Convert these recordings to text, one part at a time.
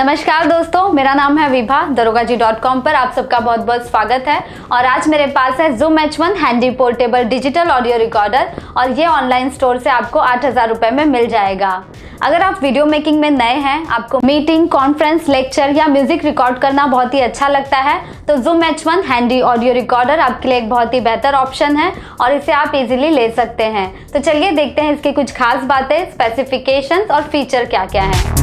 नमस्कार दोस्तों, मेरा नाम है विभा। darogaji.com पर आप सबका बहुत बहुत स्वागत है। और आज मेरे पास है Zoom H1 handy portable digital audio recorder और ये ऑनलाइन स्टोर से आपको 8,000 रुपये में मिल जाएगा। अगर आप वीडियो मेकिंग में नए हैं, आपको मीटिंग, कॉन्फ्रेंस, लेक्चर या म्यूजिक रिकॉर्ड करना बहुत ही अच्छा लगता है तो Zoom H1 handy audio recorder आपके लिए एक बहुत ही बेहतर ऑप्शन है और इसे आप इजीली ले सकते हैं। तो चलिए देखते हैं इसकी कुछ खास बातें, स्पेसिफिकेशंस और फीचर क्या क्या हैं।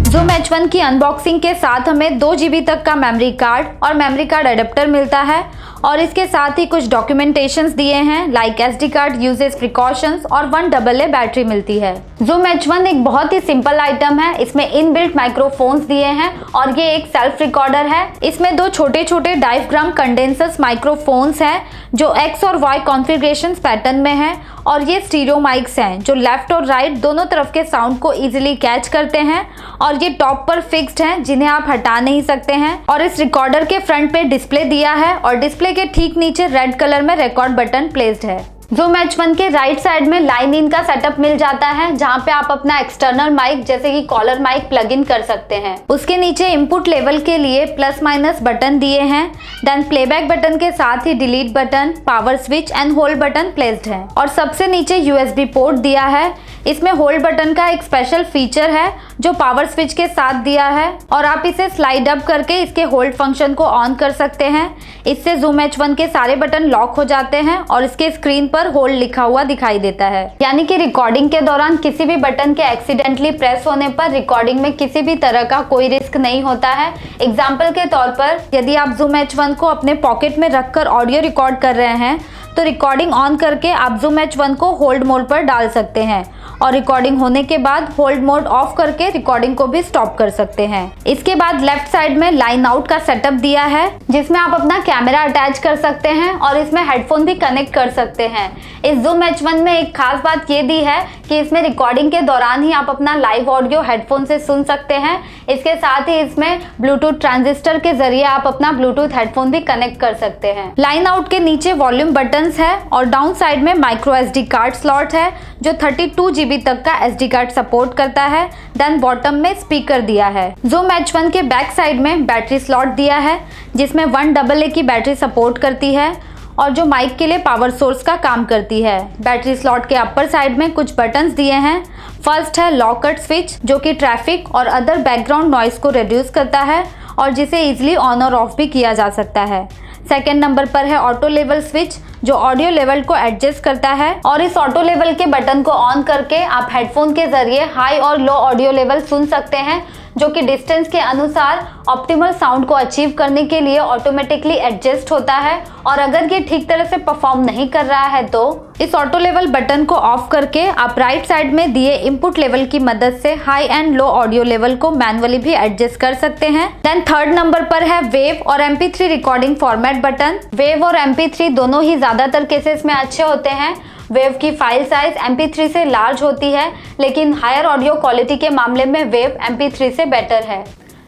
Zoom H1 की अनबॉक्सिंग के साथ हमें 2 GB तक का मेमोरी कार्ड और मेमोरी कार्ड अडेप्टर मिलता है और इसके साथ ही कुछ डॉक्यूमेंटेशंस दिए हैं like SD card uses precautions और 1 AA बैटरी मिलती है। Zoom H1 एक बहुत ही सिंपल आइटम है। इसमें इनबिल्ट माइक्रोफोन्स दिए हैं और ये एक सेल्फ रिकॉर्डर है। इसमें 2 छोटे छोटे डायफ्राम कंडेंसर्स माइक्रोफोन्स हैं जो X और Y कॉन्फ़िगरेशन पैटर्न में है और ये स्टीरियो माइक्स हैं जो लेफ्ट और राइट दोनों तरफ के साउंड को इजीली कैच करते हैं और ये टॉप पर फिक्स्ड हैं जिन्हें आप हटा नहीं सकते हैं। और इस रिकॉर्डर के फ्रंट पे डिस्प्ले दिया है और डिस्प्ले के ठीक नीचे रेड कलर में रिकॉर्ड बटन प्लेस्ड है। Zoom H1 के राइट साइड में लाइन इन का सेटअप मिल जाता है जहां पे आप अपना एक्सटर्नल माइक जैसे कि कॉलर माइक प्लग इन कर सकते हैं। उसके नीचे इनपुट लेवल के लिए प्लस माइनस बटन दिए हैं। देन प्लेबैक बटन के साथ ही delete button, power switch and hold button placed है और सबसे नीचे USB पोर्ट दिया है। इसमें होल्ड बटन का एक स्पेशल फीचर है जो पावर स्विच के साथ दिया है और आप इसे स्लाइड अप करके इसके होल्ड फंक्शन को ऑन कर सकते हैं। इससे Zoom H1 के सारे बटन लॉक हो जाते हैं और इसके स्क्रीन पर होल्ड लिखा हुआ दिखाई देता है, यानी कि रिकॉर्डिंग के दौरान किसी भी बटन के एक्सीडेंटली प्रेस होने पर रिकॉर्डिंग में किसी भी तरह का कोई रिस्क नहीं होता है। एग्जाम्पल के तौर पर यदि आप Zoom H1 को अपने पॉकेट में रखकर ऑडियो रिकॉर्ड कर रहे हैं तो रिकॉर्डिंग ऑन करके आप Zoom H1 को होल्ड मोड पर डाल सकते हैं और रिकॉर्डिंग होने के बाद होल्ड मोड ऑफ करके रिकॉर्डिंग को भी स्टॉप कर सकते हैं। इसके बाद लेफ्ट साइड में लाइन आउट का सेटअप दिया है जिसमें आप अपना कैमरा अटैच कर सकते हैं और इसमें हेडफोन भी कनेक्ट कर सकते हैं। इस Zoom H1 में एक खास बात ये दी है कि इसमें रिकॉर्डिंग के दौरान ही आप अपना लाइव ऑडियो हेडफोन से सुन सकते हैं। इसके साथ ही इसमें ब्लूटूथ ट्रांजिस्टर के जरिए आप अपना ब्लूटूथ हेडफोन भी कनेक्ट कर सकते हैं। लाइन आउट के नीचे वॉल्यूम बटन्स है और डाउन साइड में माइक्रो SD कार्ड स्लॉट है जो 32 GB तक का SD कार्ड सपोर्ट करता है। देन बॉटम में स्पीकर दिया है। Zoom H1 के बैक साइड में बैटरी स्लॉट दिया है जिसमें 1 AA की बैटरी सपोर्ट करती है और जो माइक के लिए पावर सोर्स का काम करती है। बैटरी स्लॉट के अपर साइड में कुछ बटन्स दिए हैं। फर्स्ट है लॉक कट स्विच जो कि ट्रैफिक और अदर बैकग्राउंड नॉइस को रिड्यूस करता है और जिसे इजीली ऑन और ऑफ भी किया जा सकता है। सेकेंड नंबर पर है ऑटो लेवल स्विच जो ऑडियो लेवल को एडजस्ट करता है और इस ऑटो लेवल के बटन को ऑन करके आप हेडफोन के जरिए हाई और लो ऑडियो लेवल सुन सकते हैं जो कि डिस्टेंस के अनुसार ऑप्टिमल साउंड को अचीव करने के लिए ऑटोमेटिकली एडजस्ट होता है। और अगर ये ठीक तरह से परफॉर्म नहीं कर रहा है तो इस ऑटो लेवल बटन को ऑफ करके आप राइट साइड में दिए इनपुट लेवल की मदद से high and low audio level को मैनुअली भी एडजस्ट कर सकते हैं। देन थर्ड नंबर पर है वेव और MP3 recording format button. Wave और MP3 दोनों ही ज्यादातर केसेस में अच्छे होते हैं। वेव की फाइल साइज MP3 से लार्ज होती है लेकिन हायर ऑडियो क्वालिटी के मामले में वेव MP3 से बेटर है।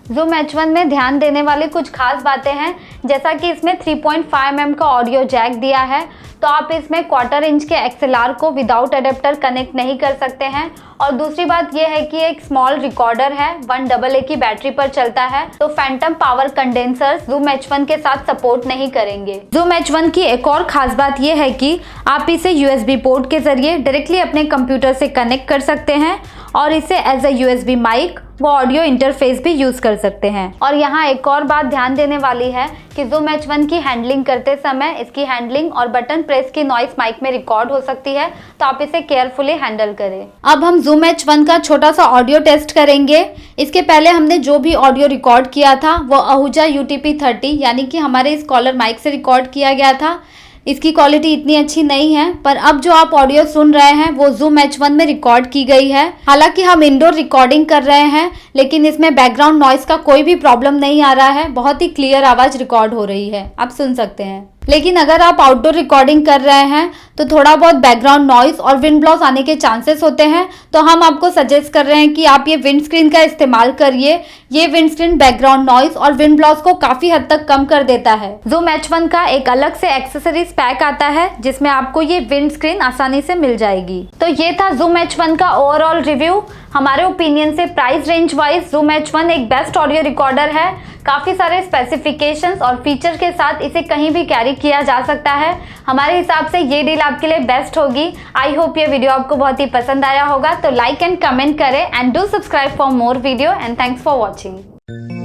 Zoom H1 में ध्यान देने वाली कुछ खास बातें हैं जैसा कि इसमें 3.5 mm का ऑडियो जैक दिया है तो आप इसमें 1/4 इंच के XLR को विदाउट अडेप्टर कनेक्ट नहीं कर सकते हैं। और दूसरी बात यह है कि एक स्मॉल रिकॉर्डर है, 1 AA की बैटरी पर चलता है तो Phantom power condensers Zoom H1 के साथ सपोर्ट नहीं करेंगे। Zoom H1 की एक और खास बात यह है कि आप इसे USB पोर्ट के जरिए डायरेक्टली अपने कंप्यूटर से कनेक्ट कर सकते हैं और इसे एज ए USB माइक वो ऑडियो इंटरफेस भी यूज कर सकते हैं। और यहाँ एक और बात ध्यान देने वाली है कि Zoom H1 की हैंडलिंग करते समय इसकी हैंडलिंग और बटन प्रेस की नॉइस माइक में रिकॉर्ड हो सकती है तो आप इसे केयरफुली हैंडल करें। अब हम Zoom H1 का छोटा सा ऑडियो टेस्ट करेंगे। इसके पहले हमने जो भी ऑडियो रिकॉर्ड किया था वो Ahuja UTP-30 यानी कि हमारे इस कॉलर माइक से रिकॉर्ड किया गया था। इसकी क्वालिटी इतनी अच्छी नहीं है पर अब जो आप ऑडियो सुन रहे हैं वो Zoom H1 में रिकॉर्ड की गई है। हालांकि हम इंडोर रिकॉर्डिंग कर रहे हैं लेकिन इसमें बैकग्राउंड नॉइस का कोई भी प्रॉब्लम नहीं आ रहा है। बहुत ही क्लियर आवाज रिकॉर्ड हो रही है, आप सुन सकते हैं। लेकिन अगर आप आउटडोर रिकॉर्डिंग कर रहे हैं तो थोड़ा बहुत बैकग्राउंड नॉइज और विंड लॉस आने के चांसेस होते हैं, तो हम आपको सजेस्ट कर रहे हैं कि आप ये विंड स्क्रीन का इस्तेमाल करिए। ये विंड स्क्रीन बैकग्राउंड नॉइज और विंड लॉस को काफी हद तक कम कर देता है। Zoom H1 का एक अलग से एक्सेसरीज पैक आता है जिसमें आपको ये विंड स्क्रीन आसानी से मिल जाएगी। तो ये था Zoom H1 का ओवरऑल रिव्यू। हमारे ओपिनियन से price range wise Zoom H1 एक बेस्ट ऑडियो रिकॉर्डर है। काफी सारे स्पेसिफिकेशंस और फीचर के साथ इसे कहीं भी कैरी किया जा सकता है। हमारे हिसाब से ये डील आपके लिए बेस्ट होगी। आई होप ये वीडियो आपको बहुत ही पसंद आया होगा, तो लाइक एंड कमेंट करें and do subscribe for more video and thanks for watching.